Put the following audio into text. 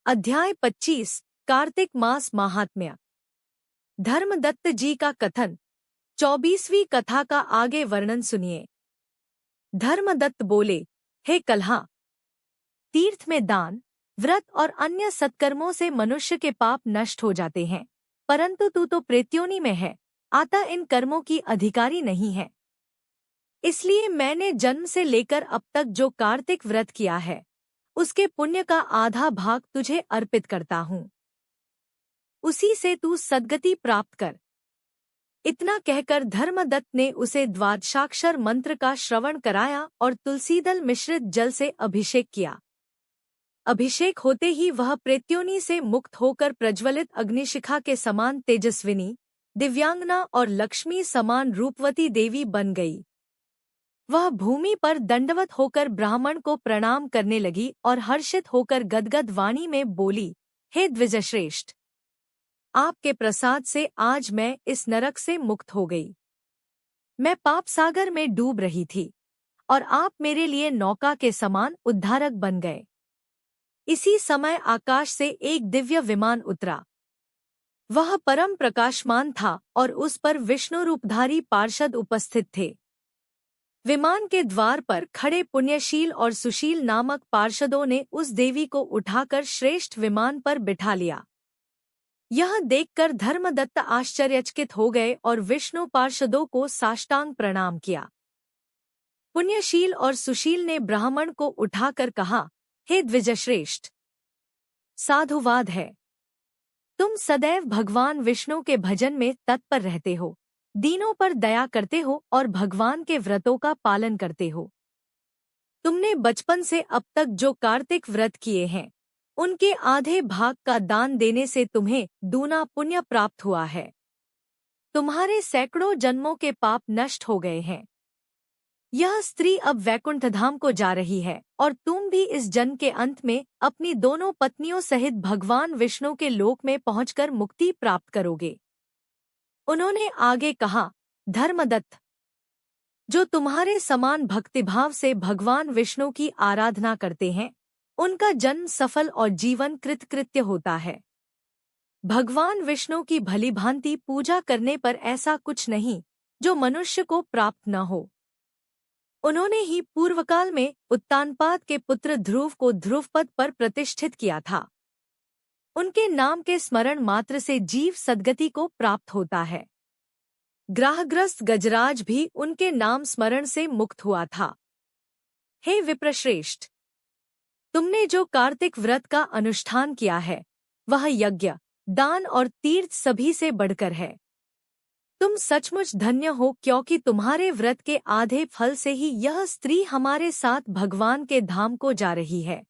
अध्याय 25 कार्तिक मास महात्म्य। धर्मदत्त जी का कथन। 24वीं कथा का आगे वर्णन सुनिए। धर्मदत्त बोले, हे कल्हा, तीर्थ में दान, व्रत और अन्य सत्कर्मों से मनुष्य के पाप नष्ट हो जाते हैं, परंतु तू तो प्रेत्योनि में है, अतः इन कर्मों की अधिकारी नहीं है। इसलिए मैंने जन्म से लेकर अब तक जो कार्तिक व्रत किया है, उसके पुण्य का आधा भाग तुझे अर्पित करता हूँ, उसी से तू सद्गति प्राप्त कर। इतना कहकर धर्मदत्त ने उसे द्वादशाक्षर मंत्र का श्रवण कराया और तुलसीदल मिश्रित जल से अभिषेक किया। अभिषेक होते ही वह प्रेत्योनि से मुक्त होकर प्रज्वलित अग्निशिखा के समान तेजस्विनी, दिव्यांगना और लक्ष्मी समान रूपवती देवी बन गई। वह भूमि पर दंडवत होकर ब्राह्मण को प्रणाम करने लगी और हर्षित होकर गदगद वाणी में बोली, हे द्विजश्रेष्ठ, आपके प्रसाद से आज मैं इस नरक से मुक्त हो गई। मैं पाप सागर में डूब रही थी और आप मेरे लिए नौका के समान उद्धारक बन गए। इसी समय आकाश से एक दिव्य विमान उतरा। वह परम प्रकाशमान था और उस पर विष्णु रूपधारी पार्षद उपस्थित थे। विमान के द्वार पर खड़े पुण्यशील और सुशील नामक पार्षदों ने उस देवी को उठाकर श्रेष्ठ विमान पर बिठा लिया। यह देखकर धर्मदत्त आश्चर्यचकित हो गए और विष्णु पार्षदों को साष्टांग प्रणाम किया। पुण्यशील और सुशील ने ब्राह्मण को उठाकर कहा, हे द्विजश्रेष्ठ, साधुवाद है। तुम सदैव भगवान विष्णु के भजन में तत्पर रहते हो, दीनों पर दया करते हो और भगवान के व्रतों का पालन करते हो। तुमने बचपन से अब तक जो कार्तिक व्रत किए हैं, उनके आधे भाग का दान देने से तुम्हें दूना पुण्य प्राप्त हुआ है। तुम्हारे सैकड़ों जन्मों के पाप नष्ट हो गए हैं। यह स्त्री अब वैकुंठ धाम को जा रही है और तुम भी इस जन्म के अंत में अपनी दोनों पत्नियों सहित भगवान विष्णु के लोक में पहुंचकर मुक्ति प्राप्त करोगे। उन्होंने आगे कहा, धर्मदत्त, जो तुम्हारे समान भक्तिभाव से भगवान विष्णु की आराधना करते हैं, उनका जन्म सफल और जीवन कृतकृत्य होता है। भगवान विष्णु की भलीभांति पूजा करने पर ऐसा कुछ नहीं जो मनुष्य को प्राप्त न हो। उन्होंने ही पूर्वकाल में उत्तानपाद के पुत्र ध्रुव को ध्रुवपद पर प्रतिष्ठित किया था। उनके नाम के स्मरण मात्र से जीव सद्गति को प्राप्त होता है। ग्राहग्रस्त गजराज भी उनके नाम स्मरण से मुक्त हुआ था। हे विप्रश्रेष्ठ, तुमने जो कार्तिक व्रत का अनुष्ठान किया है, वह यज्ञ, दान और तीर्थ सभी से बढ़कर है। तुम सचमुच धन्य हो, क्योंकि तुम्हारे व्रत के आधे फल से ही यह स्त्री हमारे साथ भगवान के धाम को जा रही है।